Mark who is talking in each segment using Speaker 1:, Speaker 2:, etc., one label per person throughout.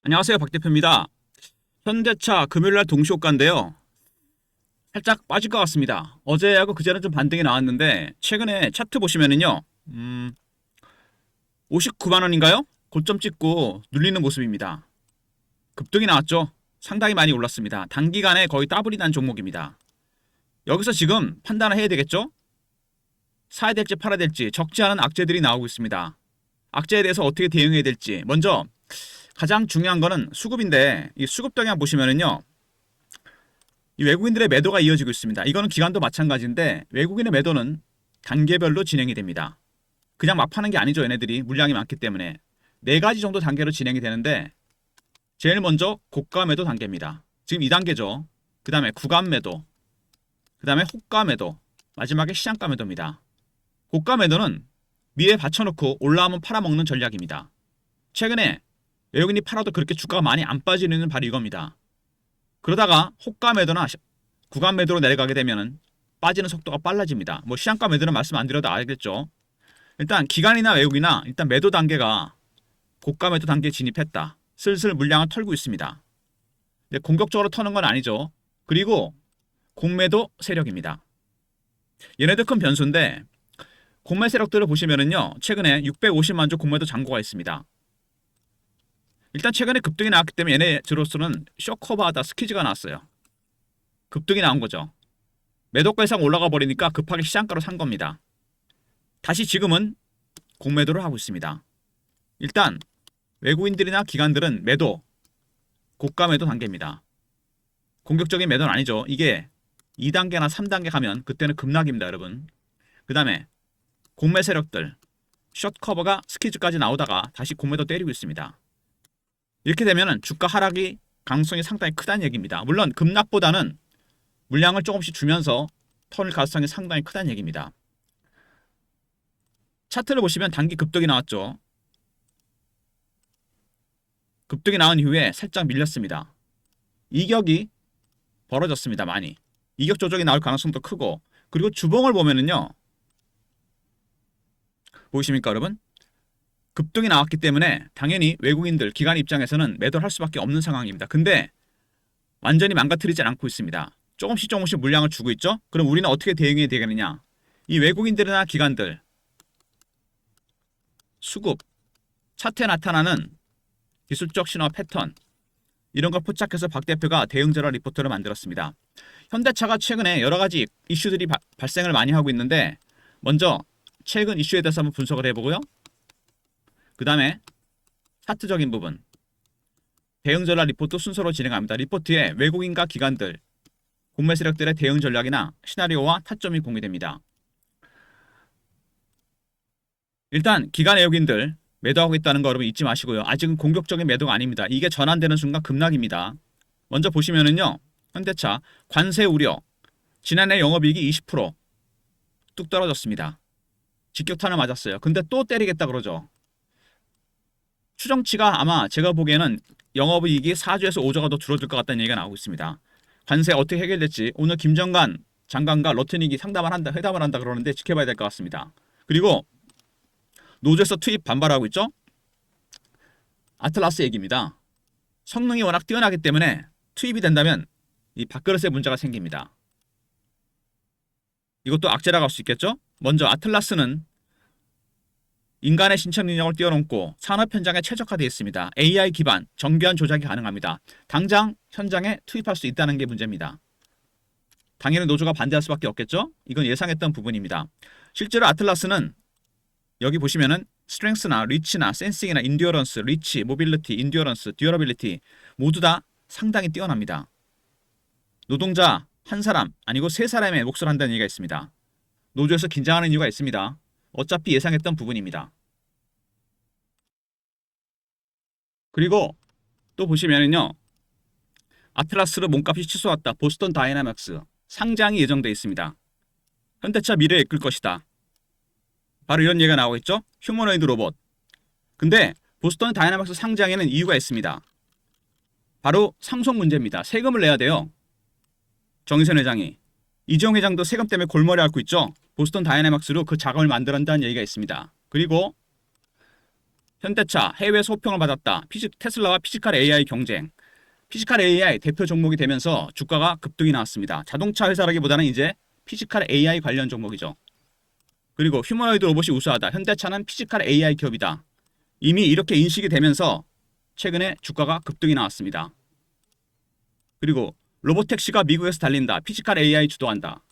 Speaker 1: 안녕하세요. 박 대표입니다. 현대차 금요일날 동시호가인데요. 살짝 빠질 것 같습니다. 어제하고 그제는 좀 반등이 나왔는데 최근에 차트 보시면은요. 59만 원인가요? 고점 찍고 눌리는 모습입니다. 급등이 나왔죠. 상당히 많이 올랐습니다. 단기간에 거의 더블이 난 종목입니다. 여기서 지금 판단을 해야 되겠죠? 사야 될지 팔아야 될지 적지 않은 악재들이 나오고 있습니다. 악재에 대해서 어떻게 대응해야 될지 먼저 가장 중요한 거는 수급인데 이 수급 동향 보시면은요. 이 외국인들의 매도가 이어지고 있습니다. 이거는 기관도 마찬가지인데 외국인의 매도는 단계별로 진행이 됩니다. 그냥 막 파는 게 아니죠. 얘네들이 물량이 많기 때문에 4가지 정도 단계로 진행이 되는데 제일 먼저 고가 매도 단계입니다. 지금 2단계죠. 그 다음에 구간 매도, 그 다음에 호가 매도, 마지막에 시장가 매도입니다. 고가 매도는 위에 받쳐놓고 올라오면 팔아먹는 전략입니다. 최근에 외국인이 팔아도 그렇게 주가가 많이 안 빠지는 이유는 바로 이겁니다. 그러다가 호가 매도나 구간 매도로 내려가게 되면 빠지는 속도가 빨라집니다. 뭐 시장가 매도는 말씀 안 드려도 알겠죠. 일단 기관이나 외국이나 일단 매도 단계가 고가 매도 단계에 진입했다. 슬슬 물량을 털고 있습니다. 근데 공격적으로 터는 건 아니죠. 그리고 공매도 세력입니다. 얘네들 큰 변수인데 공매 세력들을 보시면은요. 최근에 650만 주 공매도 잔고가 있습니다. 일단 최근에 급등이 나왔기 때문에 얘네들로서는 쇼커버하다 스퀴즈가 나왔어요. 급등이 나온 거죠. 매도가 이상 올라가 버리니까 급하게 시장가로 산 겁니다. 다시 지금은 공매도를 하고 있습니다. 일단 외국인들이나 기관들은 매도, 고가 매도 단계입니다. 공격적인 매도는 아니죠. 이게 2단계나 3단계 가면 그때는 급락입니다, 여러분. 그 다음에 공매 세력들, 숏커버가 스퀴즈까지 나오다가 다시 공매도 때리고 있습니다. 이렇게 되면 주가 하락이 가능성이 상당히 크다는 얘기입니다. 물론 급락보다는 물량을 조금씩 주면서 턴을 가능성이 상당히 크다는 얘기입니다. 차트를 보시면 단기 급등이 나왔죠. 급등이 나온 이후에 살짝 밀렸습니다. 이격이 벌어졌습니다. 많이. 이격 조정이 나올 가능성도 크고 그리고 주봉을 보면은요. 보이십니까 여러분? 급등이 나왔기 때문에 당연히 외국인들, 기관 입장에서는 매도를 할 수밖에 없는 상황입니다. 근데 완전히 망가뜨리진 않고 있습니다. 조금씩 물량을 주고 있죠? 그럼 우리는 어떻게 대응해야 되겠느냐? 이 외국인들이나 기관들, 수급, 차트에 나타나는 기술적 신호 패턴 이런 걸 포착해서 박 대표가 대응 전략 리포트를 만들었습니다. 현대차가 최근에 여러 가지 이슈들이 발생을 많이 하고 있는데 먼저 최근 이슈에 대해서 한번 분석을 해보고요. 그 다음에 차트적인 부분 대응 전략 리포트 순서로 진행합니다. 리포트에 외국인과 기관들, 공매 세력들의 대응 전략이나 시나리오와 타점이 공개됩니다. 일단 기관 외국인들 매도하고 있다는 거 여러분 잊지 마시고요. 아직은 공격적인 매도가 아닙니다. 이게 전환되는 순간 급락입니다. 먼저 보시면은요. 현대차 관세 우려 지난해 영업이익이 20%뚝 떨어졌습니다. 직격탄을 맞았어요. 근데 또 때리겠다 그러죠. 추정치가 아마 제가 보기에는 영업이익이 4조에서 5조가 더 줄어들 것 같다는 얘기가 나오고 있습니다. 관세 어떻게 해결될지 오늘 김정관 장관과 러트닉이 회담을 한다 그러는데 지켜봐야 될 것 같습니다. 그리고 노조에서 투입 반발하고 있죠. 아틀라스 얘기입니다. 성능이 워낙 뛰어나기 때문에 투입이 된다면 이 밥그릇에 문제가 생깁니다. 이것도 악재라고 할 수 있겠죠. 먼저 아틀라스는 인간의 신체 능력을 뛰어넘고 산업 현장에 최적화되어 있습니다. AI 기반 정교한 조작이 가능합니다. 당장 현장에 투입할 수 있다는 게 문제입니다. 당연히 노조가 반대할 수밖에 없겠죠. 이건 예상했던 부분입니다. 실제로 아틀라스는 여기 보시면은 스트렝스나 리치나 센싱이나 인듀어런스, 리치, 모빌리티, 인듀어런스, 듀어러빌리티 모두 다 상당히 뛰어납니다. 노동자 한 사람 아니고 세 사람의 몫을 한다는 얘기가 있습니다. 노조에서 긴장하는 이유가 있습니다. 어차피 예상했던 부분입니다. 그리고 또 보시면은요. 아틀라스로 몸값이 치솟았다. 보스턴 다이나믹스 상장이 예정되어 있습니다. 현대차 미래에 이끌 것이다. 바로 이런 얘기가 나오고 있죠. 휴머노이드 로봇. 근데 보스턴 다이나믹스 상장에는 이유가 있습니다. 바로 상속 문제입니다. 세금을 내야 돼요. 정의선 회장이. 이재용 회장도 세금 때문에 골머리 앓고 있죠. 보스턴 다이나믹스로 그 자금을 만들어낸다는 얘기가 있습니다. 그리고 현대차 해외 소평을 받았다. 테슬라와 피지컬 AI 경쟁. 피지컬 AI 대표 종목이 되면서 주가가 급등이 나왔습니다. 자동차 회사라기보다는 이제 피지컬 AI 관련 종목이죠. 그리고 휴머노이드 로봇이 우수하다. 현대차는 피지컬 AI 기업이다. 이미 이렇게 인식이 되면서 최근에 주가가 급등이 나왔습니다. 그리고 로보택시가 미국에서 달린다. 피지컬 AI 주도한다.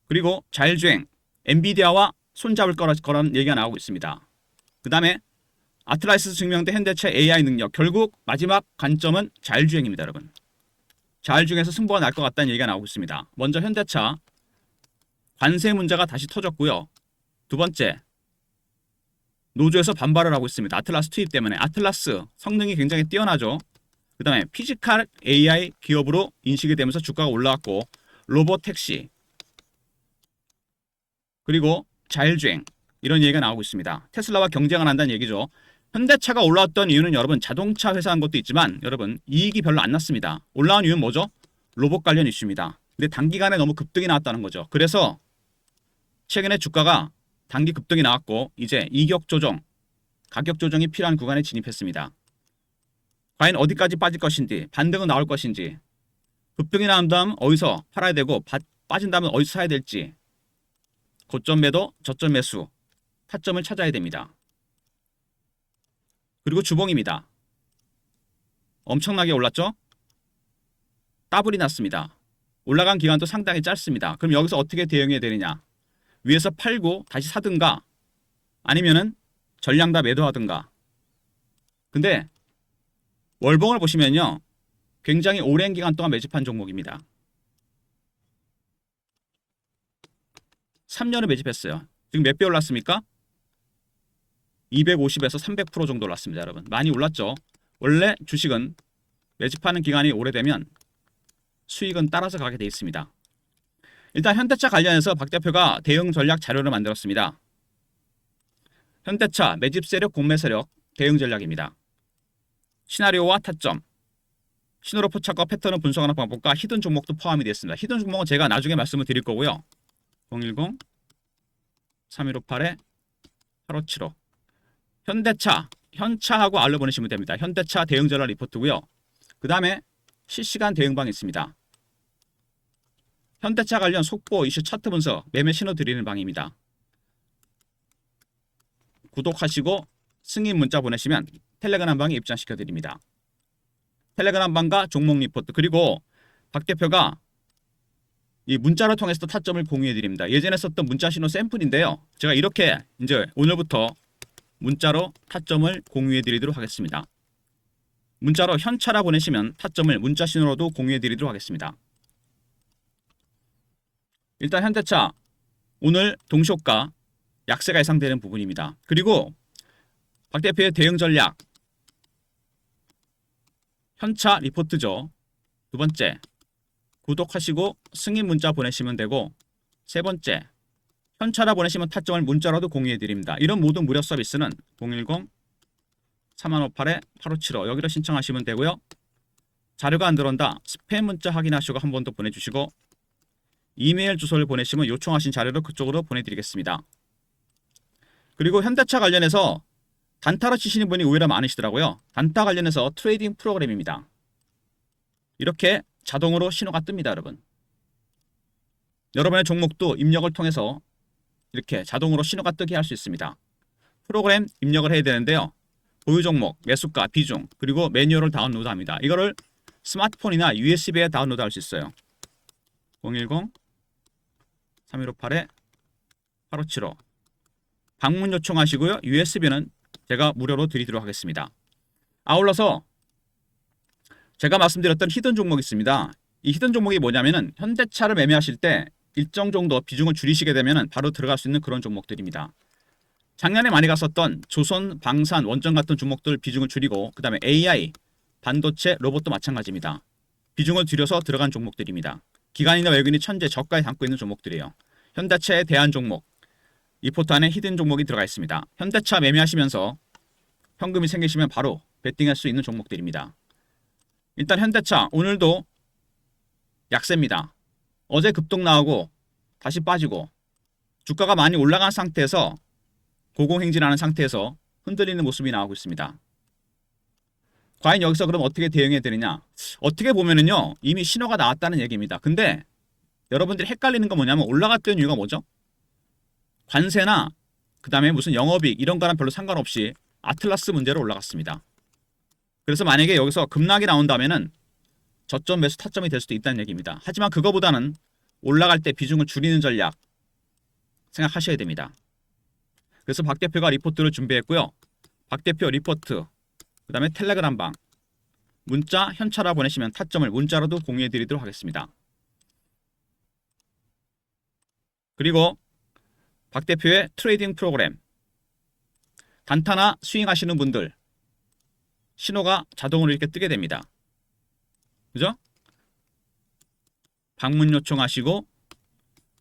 Speaker 1: 그리고 자율주행, 엔비디아와 손잡을 거라는 얘기가 나오고 있습니다. 그 다음에 아틀라스 증명된 현대차 AI 능력. 결국 마지막 관점은 자율주행입니다, 여러분. 자율주행에서 승부가 날 것 같다는 얘기가 나오고 있습니다. 먼저 현대차 관세 문제가 다시 터졌고요. 두 번째, 노조에서 반발을 하고 있습니다. 아틀라스 투입 때문에. 아틀라스 성능이 굉장히 뛰어나죠. 그 다음에 피지컬 AI 기업으로 인식이 되면서 주가가 올라왔고, 로보택시 그리고 자율주행 이런 얘기가 나오고 있습니다. 테슬라와 경쟁을 한다는 얘기죠. 현대차가 올라왔던 이유는 여러분 자동차 회사한 것도 있지만 여러분 이익이 별로 안 났습니다. 올라온 이유는 뭐죠? 로봇 관련 이슈입니다. 근데 단기간에 너무 급등이 나왔다는 거죠. 그래서 최근에 주가가 단기 급등이 나왔고 이제 이격 조정, 가격 조정이 필요한 구간에 진입했습니다. 과연 어디까지 빠질 것인지, 반등은 나올 것인지, 급등이 나온 다음 어디서 팔아야 되고 빠진 다음에 어디서 사야 될지, 고점 매도, 저점 매수, 타점을 찾아야 됩니다. 그리고 주봉입니다. 엄청나게 올랐죠? 더블이 났습니다. 올라간 기간도 상당히 짧습니다. 그럼 여기서 어떻게 대응해야 되느냐? 위에서 팔고 다시 사든가 아니면은 전량 다 매도하든가. 근데 월봉을 보시면요. 굉장히 오랜 기간 동안 매집한 종목입니다. 3년을 매집했어요. 지금 몇 배 올랐습니까? 250에서 300% 정도 올랐습니다, 여러분. 많이 올랐죠? 원래 주식은 매집하는 기간이 오래되면 수익은 따라서 가게 돼 있습니다. 일단 현대차 관련해서 박 대표가 대응 전략 자료를 만들었습니다. 현대차 매집 세력, 공매 세력 대응 전략입니다. 시나리오와 타점, 신호로 포착과 패턴을 분석하는 방법과 히든 종목도 포함이 되어 있습니다. 히든 종목은 제가 나중에 말씀을 드릴 거고요. 010-3158-8575 현대차, 현차하고 알로 보내시면 됩니다. 현대차 대응 전략 리포트고요. 그 다음에 실시간 대응방이 있습니다. 현대차 관련 속보, 이슈, 차트 분석, 매매 신호 드리는 방입니다. 구독하시고 승인 문자 보내시면 텔레그램 방에 입장시켜 드립니다. 텔레그램 방과 종목 리포트, 그리고 박 대표가 이 문자를 통해서 타점을 공유해 드립니다. 예전에 썼던 문자 신호 샘플인데요. 제가 이렇게 이제 오늘부터 문자로 타점을 공유해 드리도록 하겠습니다. 문자로 현차라 보내시면 타점을 문자 신호로도 공유해 드리도록 하겠습니다. 일단 현대차 오늘 동시효과 약세가 예상되는 부분입니다. 그리고 박 대표의 대응 전략 현차 리포트죠. 두 번째, 구독하시고 승인 문자 보내시면 되고, 세 번째, 현차라 보내시면 타점을 문자로도 공유해 드립니다. 이런 모든 무료 서비스는 010-3158-8575 여기로 신청하시면 되고요. 자료가 안 들어온다, 스팸 문자 확인하시고 한 번 더 보내주시고, 이메일 주소를 보내시면 요청하신 자료를 그쪽으로 보내드리겠습니다. 그리고 현대차 관련해서 단타로 치시는 분이 의외로 많으시더라고요. 단타 관련해서 트레이딩 프로그램입니다. 이렇게 자동으로 신호가 뜹니다, 여러분. 여러분의 종목도 입력을 통해서 이렇게 자동으로 신호가 뜨게 할 수 있습니다. 프로그램 입력을 해야 되는데요. 보유 종목, 매수가, 비중, 그리고 매뉴얼을 다운로드합니다. 이거를 스마트폰이나 USB에 다운로드할 수 있어요. 010-3158-8575 방문 요청하시고요. USB는 제가 무료로 드리도록 하겠습니다. 아울러서 제가 말씀드렸던 히든 종목이 있습니다. 이 히든 종목이 뭐냐면은 현대차를 매매하실 때 일정 정도 비중을 줄이시게 되면은 바로 들어갈 수 있는 그런 종목들입니다. 작년에 많이 갔었던 조선, 방산, 원전 같은 종목들 비중을 줄이고, 그 다음에 AI, 반도체, 로봇도 마찬가지입니다. 비중을 줄여서 들어간 종목들입니다. 기관이나 외국인이 천재 저가에 담고 있는 종목들이에요. 현대차에 대한 종목, 리포트 안에 히든 종목이 들어가 있습니다. 현대차 매매하시면서 현금이 생기시면 바로 베팅할 수 있는 종목들입니다. 일단 현대차 오늘도 약세입니다. 어제 급등 나오고 다시 빠지고 주가가 많이 올라간 상태에서 고공행진하는 상태에서 흔들리는 모습이 나오고 있습니다. 과연 여기서 그럼 어떻게 대응해야 되느냐? 어떻게 보면은요, 이미 신호가 나왔다는 얘기입니다. 근데 여러분들이 헷갈리는 건 뭐냐면 올라갔던 이유가 뭐죠? 관세나 그 다음에 무슨 영업이익 이런 거랑 별로 상관없이 아틀라스 문제로 올라갔습니다. 그래서 만약에 여기서 급락이 나온다면은 저점 매수 타점이 될 수도 있다는 얘기입니다. 하지만 그거보다는 올라갈 때 비중을 줄이는 전략 생각하셔야 됩니다. 그래서 박 대표가 리포트를 준비했고요. 박 대표 리포트, 그 다음에 텔레그램방, 문자 현찰화 보내시면 타점을 문자로도 공유해 드리도록 하겠습니다. 그리고 박 대표의 트레이딩 프로그램, 단타나 스윙하시는 분들 신호가 자동으로 이렇게 뜨게 됩니다. 그죠? 방문 요청하시고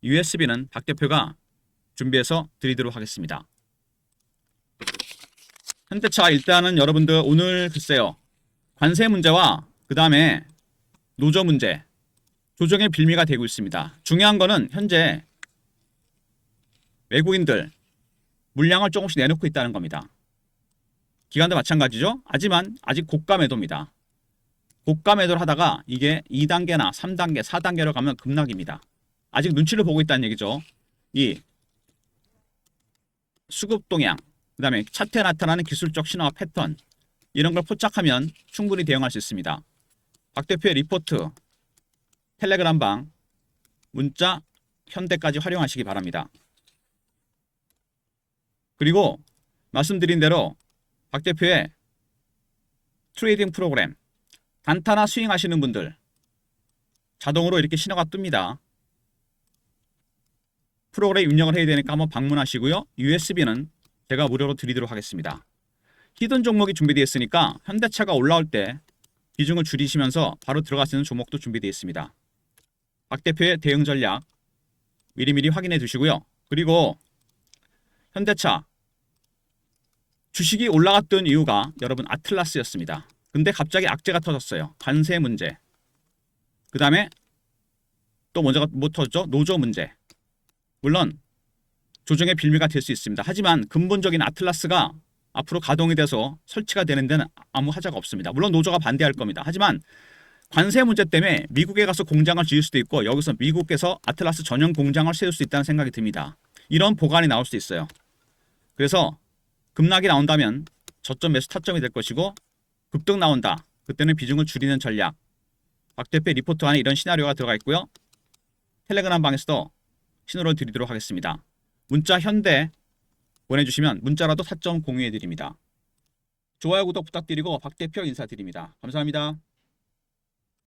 Speaker 1: USB는 박 대표가 준비해서 드리도록 하겠습니다. 현대차 일단은 여러분들 오늘 글쎄요. 관세 문제와 그 다음에 노조 문제 조정의 빌미가 되고 있습니다. 중요한 거는 현재 외국인들 물량을 조금씩 내놓고 있다는 겁니다. 기관도 마찬가지죠. 하지만 아직 고가 매도입니다. 고가 매도를 하다가 이게 2단계나 3단계, 4단계로 가면 급락입니다. 아직 눈치를 보고 있다는 얘기죠. 이 수급 동향, 그 다음에 차트에 나타나는 기술적 신호와 패턴 이런 걸 포착하면 충분히 대응할 수 있습니다. 박 대표의 리포트, 텔레그램방, 문자, 현대까지 활용하시기 바랍니다. 그리고 말씀드린 대로 박 대표의 트레이딩 프로그램, 단타나 스윙 하시는 분들 자동으로 이렇게 신호가 뜹니다. 프로그램 입력을 해야 되니까 한번 방문하시고요. USB는 제가 무료로 드리도록 하겠습니다. 히든 종목이 준비되어 있으니까 현대차가 올라올 때 비중을 줄이시면서 바로 들어갈 수 있는 종목도 준비되어 있습니다. 박 대표의 대응 전략 미리미리 확인해 두시고요. 그리고 현대차 주식이 올라갔던 이유가 여러분 아틀라스였습니다. 근데 갑자기 악재가 터졌어요. 관세 문제. 그 다음에 또 먼저가 뭐 터졌죠? 노조 문제. 물론 조정의 빌미가 될 수 있습니다. 하지만 근본적인 아틀라스가 앞으로 가동이 돼서 설치가 되는 데는 아무 하자가 없습니다. 물론 노조가 반대할 겁니다. 하지만 관세 문제 때문에 미국에 가서 공장을 지을 수도 있고 여기서 미국에서 아틀라스 전용 공장을 세울 수 있다는 생각이 듭니다. 이런 보관이 나올 수 있어요. 그래서 급락이 나온다면 저점 매수 타점이 될 것이고 급등 나온다. 그때는 비중을 줄이는 전략. 박 대표 리포트 안에 이런 시나리오가 들어가 있고요. 텔레그램 방에서도 신호를 드리도록 하겠습니다. 문자 현대 보내주시면 문자라도 타점 공유해 드립니다. 좋아요 구독 부탁드리고 박 대표 인사드립니다. 감사합니다.